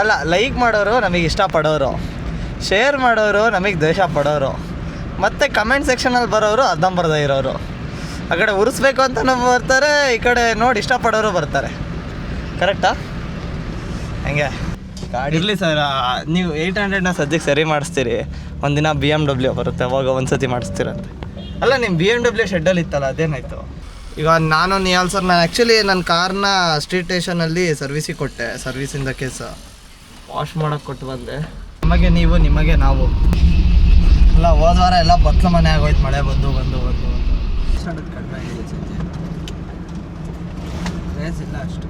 ಅಲ್ಲ, ಲೈಕ್ ಮಾಡೋರು ನಮಗೆ ಇಷ್ಟಪಡೋರು, ಶೇರ್ ಮಾಡೋರು ನಮಗೆ ದ್ವೇಷ ಪಡೋರು, ಮತ್ತು ಕಮೆಂಟ್ ಸೆಕ್ಷನಲ್ಲಿ ಬರೋರು ಅರ್ಧಂಬರ್ಧ ಇರೋರು. ಆ ಕಡೆ ಉರಿಸ್ಬೇಕು ಅಂತಲೂ ಬರ್ತಾರೆ, ಈ ಕಡೆ ನೋಡಿ ಇಷ್ಟಪಡೋರು ಬರ್ತಾರೆ. ಕರೆಕ್ಟಾ? ಹಂಗೆ ಇರಲಿ ಸರ್. ನೀವು 800ನ ಸದ್ಯಕ್ಕೆ ಸರಿ ಮಾಡಿಸ್ತೀರಿ, ಒಂದಿನ BMW ಬರುತ್ತೆ, ಅವಾಗ ಒಂದು ಸತಿ ಮಾಡಿಸ್ತೀರಂತೆ. ಅಲ್ಲ, ನಿಮ್ಮ BMW ಶೆಡ್ಡಲ್ಲಿ ಇತ್ತಲ್ಲ, ಅದೇನಾಯಿತು? ಈಗ ನಾನು ನಿಯಾಲ್ ಸರ್, ನಾನು ಆ್ಯಕ್ಚುಲಿ ನನ್ನ ಕಾರ್ನ ಸ್ಟ್ರೀಟ್ ಸ್ಟೇಷನಲ್ಲಿ ಸರ್ವಿಸಿಗೆ ಕೊಟ್ಟೆ. ಸರ್ವಿಸಿಂದ ಕೇಸ ವಾಶ್ ಮಾಡೋಕ್ಕೆ ಕೊಟ್ಟು ಬಂದೆ. ನಮಗೆ ನೀವು, ನಿಮಗೆ ನಾವು. ಅಲ್ಲ, ಹೋದ ವಾರ ಎಲ್ಲ ಬತ್ಲ ಮನೆ ಆಗೋಯ್ತು, ಮಳೆ ಬಂದು ಕಡಿಮೆ ಆಗಿದೆ ಸಂಜೆ. ಇಲ್ಲ ಅಷ್ಟು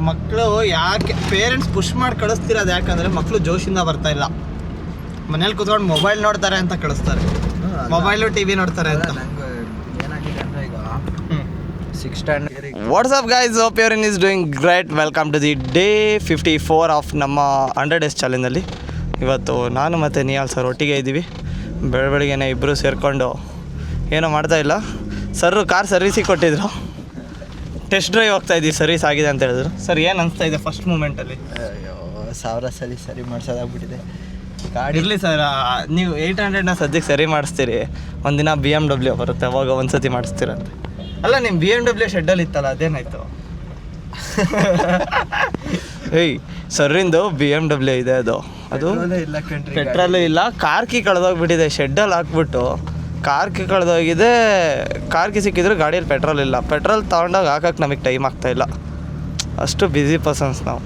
ಮಕ್ಕಳು ಯಾಕೆ ಪೇರೆಂಟ್ಸ್ ಪುಷ್ ಮಾಡಿ ಕಳಿಸ್ತಿರೋದು ಯಾಕಂದರೆ ಮಕ್ಕಳು ಜೋಶಿಂದ ಬರ್ತಾಯಿಲ್ಲ. ಮನೇಲಿ ಕೂತ್ಕೊಂಡು ಮೊಬೈಲ್ ನೋಡ್ತಾರೆ ಅಂತ ಕಳಿಸ್ತಾರೆ, ಮೊಬೈಲು TV ನೋಡ್ತಾರೆ ಅಂತ. ಏನಾಗಿದೆ ಅಂದರೆ ಈಗ 6th standard. What's up guys, hope everyone is doing great. Welcome to the day 54 of ನಮ್ಮ 100 days ಚಾಲೆಂಜಲ್ಲಿ. ಇವತ್ತು ನಾನು ಮತ್ತು ನಿಯಾಲ್ ಸರ್ ಒಟ್ಟಿಗೆ ಇದ್ದೀವಿ. ಬೆಳಗ್ಗೆನೇ ಇಬ್ಬರು ಸೇರಿಕೊಂಡು ಏನೋ ಮಾಡ್ತಾಯಿಲ್ಲ. ಸರ್ರು ಕಾರ್ ಸರ್ವಿಸಿಗೆ ಕೊಟ್ಟಿದ್ರು, ಟೆಸ್ಟ್ ಡ್ರೈವ್ ಹೋಗ್ತಾಯಿದ್ದೀವಿ, ಸರ್ವಿಸ್ ಆಗಿದೆ ಅಂತ ಹೇಳಿದ್ರು. ಸರ್, ಏನು ಅನಿಸ್ತಾ ಇದೆ ಫಸ್ಟ್ ಮೂಮೆಂಟಲ್ಲಿ? 1000 ಸಲ ಸರಿ ಮಾಡಿಸೋದಾಗ್ಬಿಟ್ಟಿದೆ ಗಾಡಿ. ಇರಲಿ ಸರ್, ನೀವು 800ನ ಸದ್ಯಕ್ಕೆ ಸರಿ ಮಾಡಿಸ್ತೀರಿ, ಒಂದಿನ BMW ಬರುತ್ತೆ, ಅವಾಗ ಒಂದು ಸತಿ ಮಾಡಿಸ್ತೀರಂತೆ. ಅಲ್ಲ, ನಿಮ್ಮ BMW ಶೆಡ್ಡಲ್ಲಿ ಇತ್ತಲ್ಲ, ಅದೇನಾಯಿತು? ಏಯ್, ಸರ್ರಿಂದು BMW ಇದೆ, ಅದು ಇಲ್ಲ ಕಂಟ್ರಿ, ಪೆಟ್ರೋಲು ಇಲ್ಲ. ಕಾರ್ ಕೀ ಕಳೆದೋಗ್ಬಿಟ್ಟಿದೆ, ಶೆಡ್ಡಲ್ಲಿ ಹಾಕ್ಬಿಟ್ಟು ಕಾರ್ ಕೀ ಕಳೆದೋಗಿದೆ. ಕಾರ್ ಕೀ ಸಿಕ್ಕಿದ್ರು ಗಾಡಿಯಲ್ಲಿ ಪೆಟ್ರೋಲ್ ಇಲ್ಲ. ಪೆಟ್ರೋಲ್ ತೊಗೊಂಡೋಗಿ ಹಾಕಕ್ಕೆ ನಮಗೆ ಟೈಮ್ ಆಗ್ತಾಯಿಲ್ಲ, ಅಷ್ಟು ಬ್ಯುಸಿ ಪರ್ಸನ್ಸ್ ನಾವು.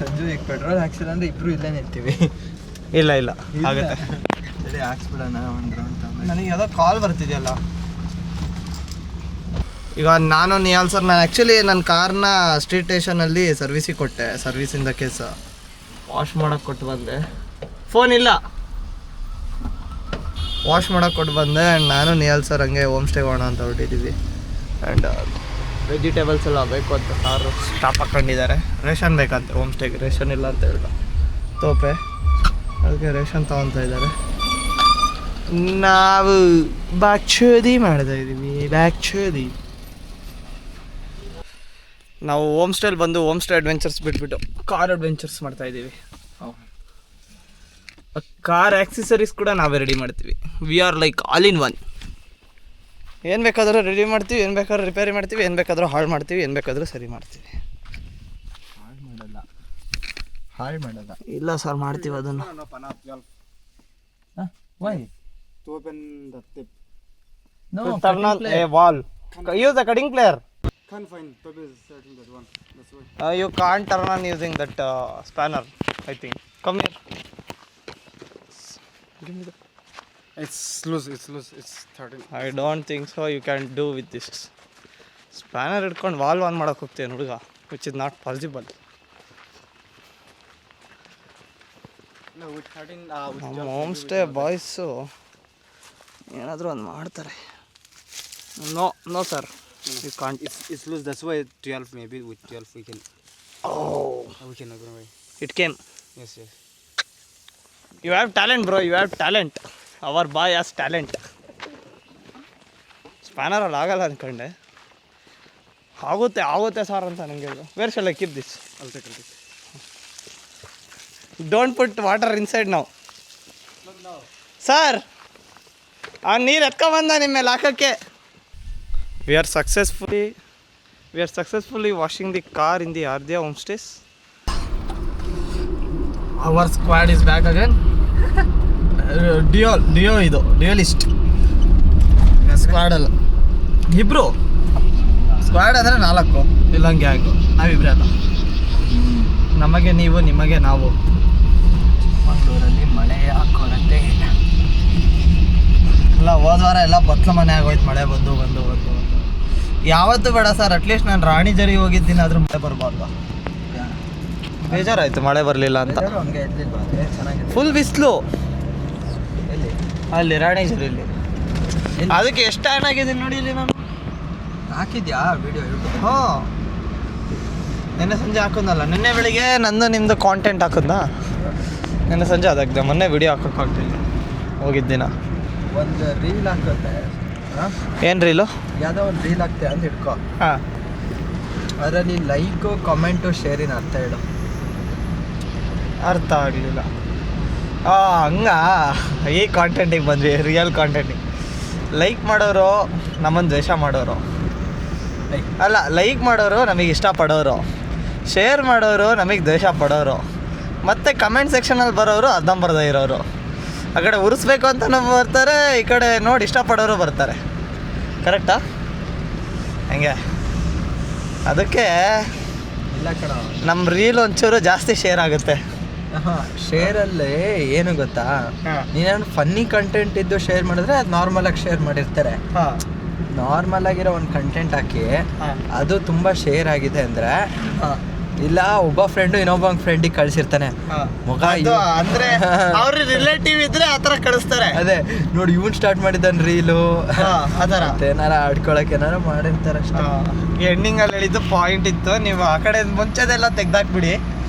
ಸಂಜು ಈಗ ಪೆಟ್ರೋಲ್ ಹಾಕ್ಸಿಲ್ಲ ಅಂದರೆ ಇಬ್ಬರು ಇಲ್ಲೇ ನಿಲ್ತೀವಿ. ಇಲ್ಲ ಆಗುತ್ತೆ, ಸರಿ ಹಾಕ್ಸ್ಬಿಡೋಣ ಒಂದು ರೌಂಡ್. ನನಗೆ ಯಾವುದೋ ಕಾಲ್ ಬರ್ತಿದೆಯಲ್ಲ. ಈಗ ನಾನು ನಿಯಾಲ್ ಸರ್, ನಾನು ಆ್ಯಕ್ಚುಲಿ ನನ್ನ ಕಾರ್ನ ಸ್ಟ್ರೀಟ್ ಸ್ಟೇಷನಲ್ಲಿ ಸರ್ವಿಸಿಗೆ ಕೊಟ್ಟೆ. ಸರ್ವಿಸಿಂದ ಕೇಸ ವಾಶ್ ಮಾಡೋಕ್ಕೆ ಕೊಟ್ಟು ಬಂದೆ. ಫೋನ್ ಇಲ್ಲ, ವಾಶ್ ಮಾಡೋಕ್ಕೆ ಕೊಟ್ಟು ಬಂದೆ. ಆ್ಯಂಡ್ ನಾನು ನಿಯಾಲ್ ಸರ್ ಹಂಗೆ ಹೋಮ್ ಸ್ಟೇಗೆ ಹೋಗೋಣ ಅಂತ ಹೊರಟಿದ್ದೀವಿ. ಆ್ಯಂಡ್ ವೆಜಿಟೇಬಲ್ಸ್ ಎಲ್ಲ ಬೇಕು ಅಂತ ಸಾರು ಸ್ಟಾಪ್ ಹಾಕ್ಕೊಂಡಿದ್ದಾರೆ. ರೇಷನ್ ಬೇಕಂತೆ ಹೋಮ್ ಸ್ಟೇಗೆ, ರೇಷನ್ ಇಲ್ಲ ಅಂತ ಹೇಳ್ದ ತೋಪೆ, ಅದಕ್ಕೆ ರೇಷನ್ ತೊಗೊತಾ ಇದ್ದಾರೆ. ನಾವು ಬ್ಯಾಕ್ಚೋದಿ ಮಾಡ್ತಾ ಇದ್ದೀವಿ, ಬ್ಯಾಕ್ಚೋದಿ. ನಾವು ಹೋಮ್ ಸ್ಟೇಲಿ ಬಂದು ಹೋಮ್ ಸ್ಟೇ ಅಡ್ವೆಂಚರ್ಸ್ ಬಿಟ್ಬಿಟ್ಟು ಕಾರ್ ಅಡ್ವೆಂಚರ್ಸ್ ಮಾಡ್ತಾಯಿದ್ದೀವಿ. ಕಾರ್ ಆಕ್ಸೆಸರೀಸ್ ಕೂಡ ನಾವೇ ರೆಡಿ ಮಾಡ್ತೀವಿ. We are like all in one. ಏನು ಬೇಕಾದರೂ ರೆಡಿ ಮಾಡ್ತೀವಿ, ಏನು ಬೇಕಾದ್ರೂ ರಿಪೇರಿ ಮಾಡ್ತೀವಿ, ಏನು ಬೇಕಾದರೂ ಹಾಳು ಮಾಡ್ತೀವಿ, ಏನು ಬೇಕಾದರೂ ಸರಿ ಮಾಡ್ತೀವಿ. ಹಾಳು ಮಾಡಲ್ಲ. ಇಲ್ಲ ಸರ್, ಮಾಡ್ತೀವಿ ಅದನ್ನು. Wall use a cutting player. You can't turn on using that spanner, I think. Come here. Give me that. It's loose. It's 13. I don't think so. You can do with this. Spanner ಹಿಡ್ಕೊಂಡು wall on ಮಾಡೋಕೆ ಹೋಗ್ತೇನೆ ಹುಡುಗ, which is not possible. No, with 13. ನಮ್ಮ home stay boys ಏನಾದರೂ ಒಂದು ಮಾಡ್ತಾರೆ. No sir, you can't. It's loose. That's why 12 maybe. With 12 we can. Oh, We can go away. it came. Yes. You have talent, bro. You have talent. Our boy has talent. ಸ್ಪ್ಯಾನರಲ್ಲಿ ಆಗಲ್ಲ ಅಂದ್ಕೊಂಡೆ, ಆಗುತ್ತೆ sir ಅಂತ ನನಗೆ ಹೇಳಿದ್ರು. Where shall I keep this? I'll take it. Don't put water inside ನಾವು. Sir, ಆ ನೀರು ಎತ್ಕೊಂಬಂದ ನಿಮ್ಮ ಮೇಲೆ ಹಾಕೋಕ್ಕೆ. We are successfully washing the car in the ಆರ್ದ್ಯಾ home stays. Our squad is back again. ಡಿಯೋಲಿಸ್ಟ್ ಸ್ಕ್ವಾಡಲ್ಲ, ಇಬ್ಬರು ಸ್ಕ್ವಾಡ್ ಅಂದರೆ 4, ಇಲ್ಲ ಗ್ಯಾಂಗು, ನಾವಿಬ್ಬರೇ ಅಲ್ಲ. ನಮಗೆ ನೀವು, ನಿಮಗೆ ನಾವು. ಮಂಗಳೂರಲ್ಲಿ ಮಳೆಯ ಕೊರತೆ ಇಲ್ಲ, ಹೋದ ವಾರ ಎಲ್ಲ ಬತ್ಲ ಮನೆ ಆಗೋಯ್ತು, ಮಳೆ ಬಂದು ಯಾವತ್ತೂ ಬೇಡ ಸರ್. ಅಟ್ಲೀಸ್ಟ್ ನಾನು ರಾಣಿಜರಿ ಹೋಗಿದ್ದೀನಿ, ಆದರೂ ಮಳೆ ಬರಬಾರ್ದು. ಬೇಜಾರಾಯಿತು ಮಳೆ ಬರಲಿಲ್ಲ ಅಂತ. ಹಂಗೆ ಇರಲಿಲ್ವಾ? ಚೆನ್ನಾಗಿದೆ. ಫುಲ್ ಬಿಸಿಲು ಎಲ್ಲಿ? ಅಲ್ಲಿ ರಾಣಿಜರಿಲಿ. ಅದಕ್ಕೆ ಎಷ್ಟು ಟೈಮ್ ಆಗಿದ್ದೀನಿ ನೋಡಿ ಇಲ್ಲಿ ನಾನು. ಹಾಕಿದ್ಯಾ ವಿಡಿಯೋ ಯೂಟ್ಯೂಬ್? ಹಾಂ, ನಿನ್ನೆ ಸಂಜೆ ಹಾಕೋದಲ್ಲ, ನಿನ್ನೆ ಬೆಳಿಗ್ಗೆ ನಂದು ನಿಮ್ಮದು ಕಾಂಟೆಂಟ್ ಹಾಕೋದಾ. ನಿನ್ನೆ ಸಂಜೆ ಅದಾಗ್ದೆ, ಮೊನ್ನೆ ವಿಡಿಯೋ ಹಾಕೋಕ್ಕಾಗ್ತಿಲ್ಲ, ಹೋಗಿದ್ದಿನ. ಒಂದು ರೀಲ್ ಹಾಕುತ್ತೆ. ಏನು ರೀಲು? ಯಾವುದೋ ಒಂದು ರೀಲ್ ಹಾಕ್ತೆ ಅಂತ ಇಟ್ಕೋ. ಹಾಂ, ಅದರಲ್ಲಿ ಲೈಕು, ಕಮೆಂಟು, ಶೇರಿನ ಅರ್ಥ ಹೇಳು. ಅರ್ಥ ಆಗಲಿಲ್ಲ. ಹಂಗ ಈ ಕಾಂಟೆಂಟಿಗೆ ಬಂದ್ವಿ, ರಿಯಲ್ ಕಾಂಟೆಂಟಿಗೆ. ಲೈಕ್ ಮಾಡೋರು ನಮ್ಮನ್ನು ದ್ವೇಷ ಮಾಡೋರು ಅಲ್ಲ, ಲೈಕ್ ಮಾಡೋರು ನಮಗೆ ಇಷ್ಟಪಡೋರು, ಶೇರ್ ಮಾಡೋರು ನಮಗೆ ದ್ವೇಷ ಪಡೋರು, ಮತ್ತು ಕಮೆಂಟ್ ಸೆಕ್ಷನಲ್ಲಿ ಬರೋರು ಅರ್ಧಂಬರ್ಧ ಇರೋರು. ಆ ಕಡೆ ಉರಿಸ್ಬೇಕು ಅಂತ ಬರ್ತಾರೆ, ಈ ಕಡೆ ನೋಡಿ ಇಷ್ಟಪಡೋರು ಬರ್ತಾರೆ. ಕರೆಕ್ಟಾ? ಹಂಗೆ ಅದಕ್ಕೆ ಇಲ್ಲ ಕಣ, ನಮ್ಮ ರೀಲ್ ಒಂಚೂರು ಜಾಸ್ತಿ ಶೇರ್ ಆಗುತ್ತೆ. ಶೇರಲ್ಲಿ ಏನು ಗೊತ್ತಾ, ನೀನೇನು ಫನ್ನಿ ಕಂಟೆಂಟ್ ಇದ್ದು ಶೇರ್ ಮಾಡಿದ್ರೆ ಅದು ನಾರ್ಮಲಾಗಿ ಶೇರ್ ಮಾಡಿರ್ತಾರೆ. ನಾರ್ಮಲ್ ಆಗಿರೋ ಒಂದು ಕಂಟೆಂಟ್ ಹಾಕಿ ಅದು ತುಂಬ ಶೇರ್ ಆಗಿದೆ ಅಂದರೆ, ಇಲ್ಲ ಒಬ್ಬ ಫ್ರೆಂಡು ಇನ್ನೊಬ್ಬ ಫ್ರೆಂಡಿಗೆ ಕಳಿಸಿರ್ತಾನೆ ಮುಖ ಅಂದರೆ ಅವ್ರ ರಿಲೇಟಿವ್ ಇದ್ರೆ ಆ ಥರ ಕಳಿಸ್ತಾರೆ. ಅದೇ ನೋಡಿ ಇವನ್ ಸ್ಟಾರ್ಟ್ ಮಾಡಿದ್ದಾನೆ ರೀಲು ಆ ಥರ ಏನಾರ ಆಡ್ಕೊಳಕ್ಕೆ ಏನಾರ ಮಾಡಿರ್ತಾರೆ ಅಷ್ಟೇ. ಎಂಡಿಂಗಲ್ಲಿ ಹೇಳಿದ್ದು ಪಾಯಿಂಟ್ ಇತ್ತು, ನೀವು ಆ ಕಡೆ ಮುಂಚೆದೆಲ್ಲ ತೆಗ್ದಾಕ್ಬಿಡಿ.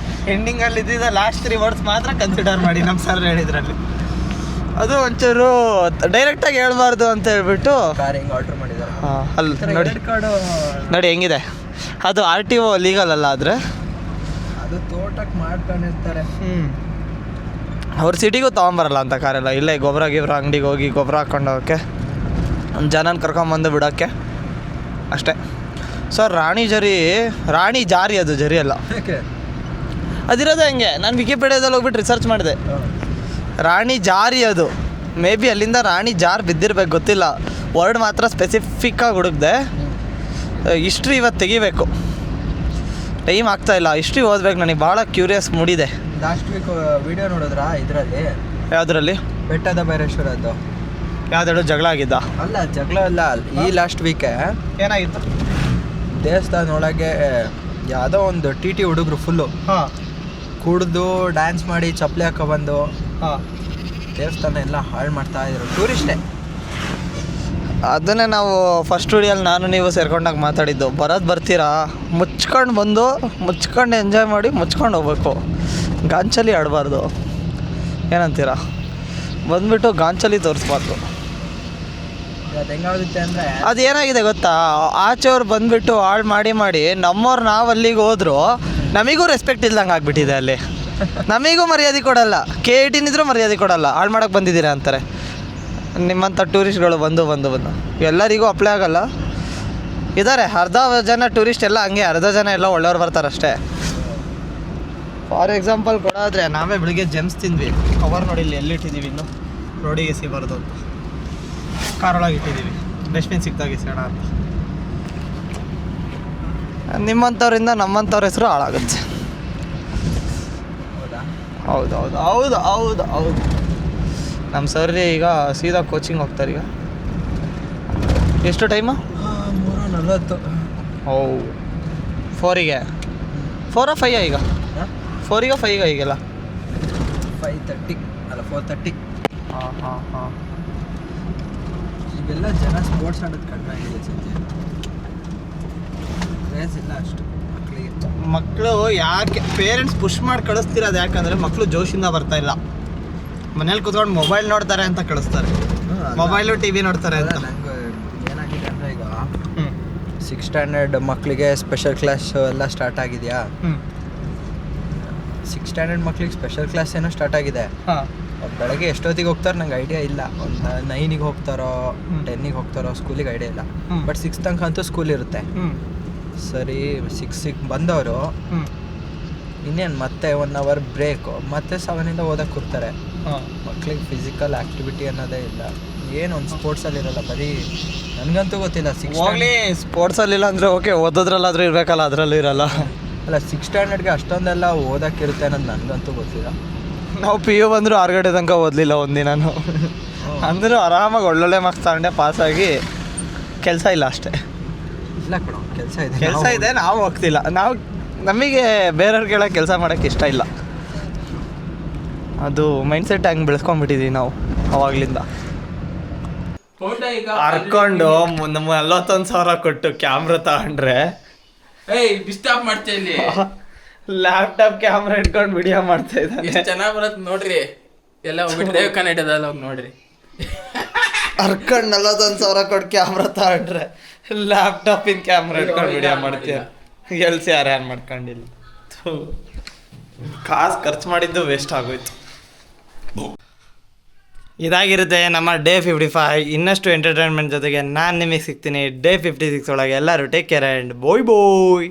ಎಂಡಿಂಗಲ್ಲಿ ಇದ್ದಿದ್ದ ಲಾಸ್ಟ್ 3 ವರ್ಡ್ಸ್ ಮಾತ್ರ ಕನ್ಸಿಡರ್ ಮಾಡಿ ನಮ್ಮ ಸರ್ ಹೇಳಿದ್ರಲ್ಲಿ. ಅದು ಒಂಚೂರು ಡೈರೆಕ್ಟಾಗಿ ಹೇಳ್ಬಾರ್ದು ಅಂತ ಹೇಳ್ಬಿಟ್ಟು ಕಾರ್ ಹಿಂಗೆ ಆರ್ಡ್ರ್ ಮಾಡಿದ್ದಾರೆ. ಅಲ್ಲಿ ನೋಡಿ ಕಾರ್ಡು ನೋಡಿ ಹೆಂಗಿದೆ ಅದು. RTO ಲೀಗಲ್ ಅಲ್ಲ ಆದರೆ ಅದು ತೋಟಕ್ಕೆ ಮಾಡ್ಕೊಂಡಿರ್ತಾರೆ. ಅವ್ರ ಸಿಟಿಗೂ ತೊಗೊಂಬರಲ್ಲ ಅಂತ ಕಾರೆಲ್ಲ. ಇಲ್ಲೇ ಗೊಬ್ಬರ ಅಂಗಡಿಗೆ ಹೋಗಿ ಗೊಬ್ಬರ ಹಾಕ್ಕೊಂಡು ಹೋಗೋಕ್ಕೆ, ಒಂದು ಜನನ ಕರ್ಕೊಂಬಂದು ಬಿಡೋಕ್ಕೆ ಅಷ್ಟೇ. ಸೊ ರಾಣಿ ಜಾರಿ ಅದು ಜರಿ ಅಲ್ಲ, ಅದಿರೋದು ಹೆಂಗೆ. ನಾನು ವಿಕಿಪೀಡಿಯಾದಲ್ಲಿ ಹೋಗ್ಬಿಟ್ಟು ರಿಸರ್ಚ್ ಮಾಡಿದೆ. ರಾಣಿ ಜಾರಿ ಅದು. ಮೇ ಬಿ ಅಲ್ಲಿಂದ ರಾಣಿ ಜಾರ್ ಬಿದ್ದಿರ್ಬೇಕು, ಗೊತ್ತಿಲ್ಲ. ವರ್ಡ್ ಮಾತ್ರ ಸ್ಪೆಸಿಫಿಕ್ಕಾಗಿ ಹುಡುಕ್ದೆ. ಹಿಸ್ಟ್ರಿ ಇವತ್ತು ತೆಗಿಬೇಕು, ಟೈಮ್ ಆಗ್ತಾಯಿಲ್ಲ. ಹಿಸ್ಟ್ರಿ ಓದ್ಬೇಕು, ನನಗೆ ಭಾಳ ಕ್ಯೂರಿಯಸ್ ಮೂಡಿದೆ. ಲಾಸ್ಟ್ ವೀಕ್ ವಿಡಿಯೋ ನೋಡಿದ್ರಾ ಇದರಲ್ಲಿ? ಯಾವುದ್ರಲ್ಲಿ? ಬೆಟ್ಟದ ಭೈರೇಶ್ವರದ್ದು. ಯಾವ್ದಾದ್ರು ಜಗಳ ಆಗಿದ್ದ? ಅಲ್ಲ, ಜಗಳ ಅಲ್ಲ. ಈ ಲಾಸ್ಟ್ ವೀಕೆ ಏನಾಗಿತ್ತು? ದೇವಸ್ಥಾನ ಒಳಗೆ ಯಾವುದೋ ಒಂದು TT ಹುಡುಗರು ಫುಲ್ಲು ಕುಡಿದು ಡ್ಯಾನ್ಸ್ ಮಾಡಿ ಚಪ್ಪಲಿ ಹಾಕೊಬಂದು ದೇವಸ್ಥಾನ ಎಲ್ಲ ಹಾಳು ಮಾಡ್ತಾ ಇದ್ರು. ಟೂರಿಸ್ಟೇ. ಅದನ್ನೇ ನಾವು ಫಸ್ಟ್ ವಿಡಿಯೋಲ್ಲಿ ನಾನು ನೀವು ಸೇರ್ಕೊಂಡಾಗ ಮಾತಾಡಿದ್ದು. ಬರ್ತೀರಾ, ಮುಚ್ಕೊಂಡು ಎಂಜಾಯ್ ಮಾಡಿ ಮುಚ್ಕೊಂಡು ಹೋಗ್ಬೇಕು, ಗಾಂಚಲಿ ಆಡಬಾರ್ದು. ಏನಂತೀರಾ? ಬಂದುಬಿಟ್ಟು ಗಾಂಚಲಿ ತೋರಿಸ್ಬಾರ್ದು. ಅದು ಹೆಂಗಾಗುತ್ತೆ ಅಂದರೆ, ಅದು ಏನಾಗಿದೆ ಗೊತ್ತಾ, ಆಚೆವ್ರು ಬಂದುಬಿಟ್ಟು ಹಾಳು ಮಾಡಿ ನಮ್ಮವ್ರು ನಾವು ಅಲ್ಲಿಗೆ ಹೋದ್ರು ನಮಗೂ ರೆಸ್ಪೆಕ್ಟ್ ಇಲ್ದಂಗೆ ಆಗ್ಬಿಟ್ಟಿದೆ. ಅಲ್ಲಿ ನಮಗೂ ಮರ್ಯಾದೆ ಕೊಡಲ್ಲ, KIT ಇದ್ರೂ ಮರ್ಯಾದೆ ಕೊಡಲ್ಲ. ಹಾಳು ಮಾಡೋಕ್ಕೆ ಬಂದಿದ್ದೀರಾ ಅಂತಾರೆ. ನಿಮ್ಮಂಥ ಟೂರಿಸ್ಟ್ಗಳು ಬಂದು ಎಲ್ಲರಿಗೂ ಅಪ್ಲೈ ಆಗಲ್ಲ. ಇದ್ದಾರೆ ಅರ್ಧ ಜನ ಟೂರಿಸ್ಟ್ ಎಲ್ಲ ಹಂಗೆ, ಅರ್ಧ ಜನ ಎಲ್ಲ ಒಳ್ಳೆಯವ್ರು ಬರ್ತಾರೆ ಅಷ್ಟೇ. ಫಾರ್ ಎಕ್ಸಾಂಪಲ್ ಕೊಡೋದ್ರೆ, ನಾವೇ ಬೆಳಿಗ್ಗೆ ಜೆಮ್ಸ್ ತಿಂದ್ವಿ. ಕವರ್ ನೋಡಿ ಇಲ್ಲಿ ಎಲ್ಲಿಟ್ಟಿದ್ದೀವಿ, ಇನ್ನು ರೋಡಿಗೆ ಎಸಿಬಾರ್ದು ಅಂತ ಕಾರೊಳಗೆ ಇಟ್ಟಿದ್ದೀವಿ. ಡಸ್ಟ್ಬಿನ್ ಸಿಕ್ತಾಗ ಎಸೋಣ ಅಂತ. ನಿಮ್ಮಂಥವ್ರಿಂದ ನಮ್ಮಂಥವ್ರ ಹೆಸರು ಹಾಳಾಗುತ್ತೆ. ಹೌದು. ನಮ್ಮ ಸರ್ ಈಗ ಸೀದಾ ಕೋಚಿಂಗ್ ಹೋಗ್ತಾರೆ. ಈಗ ಎಷ್ಟು ಟೈಮು? 3:40. 4ಗೆ 4 5 ಈಗ 4 5 ಈಗೆಲ್ಲ 5:30 ಅಲ್ಲ 4:30. ಹಾಂ. ಈಗೆಲ್ಲ ಜನ ಸ್ಪೋರ್ಟ್ಸ್ ಆಡೋದು ಕಡಿಮೆ ಆಗಿದೆ. ಸಂಜೆ ರೇಸ್ ಇಲ್ಲ ಅಷ್ಟು ಮಕ್ಕಳು. ಯಾಕೆ ಪೇರೆಂಟ್ಸ್ ಪುಷ್ ಮಾಡಿ ಕಳಿಸ್ತಿರೋದು? ಯಾಕಂದರೆ ಮಕ್ಕಳು ಜೋಶಿಂದ ಬರ್ತಾ ಇಲ್ಲ. ಮನೇಲಿ ಕೂತ್ಕೊಂಡು ಮೊಬೈಲ್ ನೋಡ್ತಾರೆ ಅಂತ ಕಳಿಸ್ತಾರೆ. ಮೊಬೈಲು TV ನೋಡ್ತಾರೆ ಅಂತ. ನಂಗೆ ಏನಾಗಿದೆ ಅಂದರೆ, ಈಗ 6th ಸ್ಟ್ಯಾಂಡರ್ಡ್ ಮಕ್ಕಳಿಗೆ ಸ್ಪೆಷಲ್ ಕ್ಲಾಸ್ ಎಲ್ಲ ಸ್ಟಾರ್ಟ್ ಆಗಿದೆಯಾ? 6th ಸ್ಟ್ಯಾಂಡರ್ಡ್ ಮಕ್ಳಿಗೆ ಸ್ಪೆಷಲ್ ಕ್ಲಾಸ್ ಏನೋ ಸ್ಟಾರ್ಟ್ ಆಗಿದೆ. ಬೆಳಗ್ಗೆ ಎಷ್ಟೊತ್ತಿಗೆ ಹೋಗ್ತಾರೆ ನಂಗೆ ಐಡಿಯಾ ಇಲ್ಲ. ಒಂದು 9ಗೆ ಹೋಗ್ತಾರೋ 10ಗೆ ಹೋಗ್ತಾರೋ ಸ್ಕೂಲಿಗೆ ಐಡಿಯಾ ಇಲ್ಲ. ಬಟ್ 6th ತನಕ ಅಂತೂ ಸ್ಕೂಲ್ ಇರುತ್ತೆ. ಸರಿ, 6ಗೆ ಬಂದವರು ಇನ್ನೇನು ಮತ್ತೆ 1 ಅವರ್ ಬ್ರೇಕು, ಮತ್ತೆ 7ಇಂದ ಓದಕ್ಕೆ ಕೂರ್ತಾರೆ. ಮಕ್ಳಿಗೆ ಫಿಸಿಕಲ್ ಆ್ಯಕ್ಟಿವಿಟಿ ಅನ್ನೋದೇ ಇಲ್ಲ. ಏನು ಒಂದು ಸ್ಪೋರ್ಟ್ಸಲ್ಲಿ ಇರೋಲ್ಲ. ಬರೀ ನನಗಂತೂ ಗೊತ್ತಿಲ್ಲ. ಹೋಗ್ಲಿ, ಸ್ಪೋರ್ಟ್ಸಲ್ಲಿಲ್ಲ ಅಂದರೆ ಓಕೆ, ಓದೋದ್ರಲ್ಲಾದರೂ ಇರಬೇಕಲ್ಲ, ಅದರಲ್ಲೂ ಇರಲ್ಲ. ಅಲ್ಲ, 6th ಸ್ಟ್ಯಾಂಡರ್ಡ್ಗೆ ಅಷ್ಟೊಂದೆಲ್ಲ ಓದೋಕ್ಕಿರುತ್ತೆ ಅನ್ನೋದು ನನಗಂತೂ ಗೊತ್ತಿಲ್ಲ. ನಾವು PU ಬಂದರೂ 6 ಗಂಟೆ ತನಕ ಓದಲಿಲ್ಲ ಒಂದಿನೂ. ಅಂದರೂ ಆರಾಮಾಗಿ ಒಳ್ಳೊಳ್ಳೆ ಮಾರ್ಕ್ಸ್ ತಗೊಂಡೆ ಪಾಸಾಗಿ. ಕೆಲಸ ಇಲ್ಲ ಅಷ್ಟೇ. ಇಲ್ಲ ಕಣ, ಕೆಲಸ ಇದೆ. ನಾವು ಹೋಗ್ತಿಲ್ಲ. ನಮಗೆ ಬೇರೆಯವ್ರಿಗೆ ಹೇಳೋಕೆ ಕೆಲಸ ಮಾಡೋಕ್ಕೆ ಇಷ್ಟ ಇಲ್ಲ. ಅದು ಮೈಂಡ್ಸೆಟ್ ಹಂಗೆ ಬೆಳೆಸ್ಕೊಂಡ್ಬಿಟ್ಟಿದ್ದೀವಿ ನಾವು ಅವಾಗಲಿಂದ. ಹರ್ಕೊಂಡು 41,000 ಕೊಟ್ಟು ಕ್ಯಾಮ್ರಾ ತಗೊಂಡ್ರೆ ಡಿಸ್ಟರ್ಬ್ ಮಾಡ್ತಾ ಇಲ್ಲಿ. ಲ್ಯಾಪ್ಟಾಪ್ ಕ್ಯಾಮ್ರಾ ಇಟ್ಕೊಂಡು ವಿಡಿಯೋ ಮಾಡ್ತಾ ಇದ್ದಾನೆ. ಎಷ್ಟು ಚೆನ್ನಾಗಿ ಬರತ್ತೆ ನೋಡ್ರಿ. ಎಲ್ಲ ಹೋಗ್ಬಿಟ್ಟು ದೇವ್ ಕನ್ನಡದಲ್ಲಿ ಹೋಗಿ ನೋಡ್ರಿ. ಹರ್ಕೊಂಡು 41,000 ಕೊಟ್ಟು ಕ್ಯಾಮ್ರಾ ತಗೊಂಡ್ರೆ ಲ್ಯಾಪ್ಟಾಪಿನ ಕ್ಯಾಮ್ರಾ ಇಟ್ಕೊಂಡು ವಿಡಿಯೋ ಮಾಡ್ತೀಯ. ಯಾರು ಮಾಡ್ಕೊಂಡಿಲ್ಲ. ಕಾಸು ಖರ್ಚು ಮಾಡಿದ್ದು ವೇಸ್ಟ್ ಆಗೋಯ್ತು. ಇದಾಗಿರುತ್ತೆ ನಮ್ಮ ಡೇ 55. ಇನ್ನಷ್ಟು ಎಂಟರ್ಟೈನ್ಮೆಂಟ್ ಜೊತೆಗೆ ನಾನು ನಿಮಗೆ ಸಿಗ್ತೀನಿ ಡೇ 56 ಒಳಗೆ. ಎಲ್ಲರೂ ಟೇಕ್ ಕೇರ್ ಆ್ಯಂಡ್ ಬೋಯ್ ಬೋಯ್.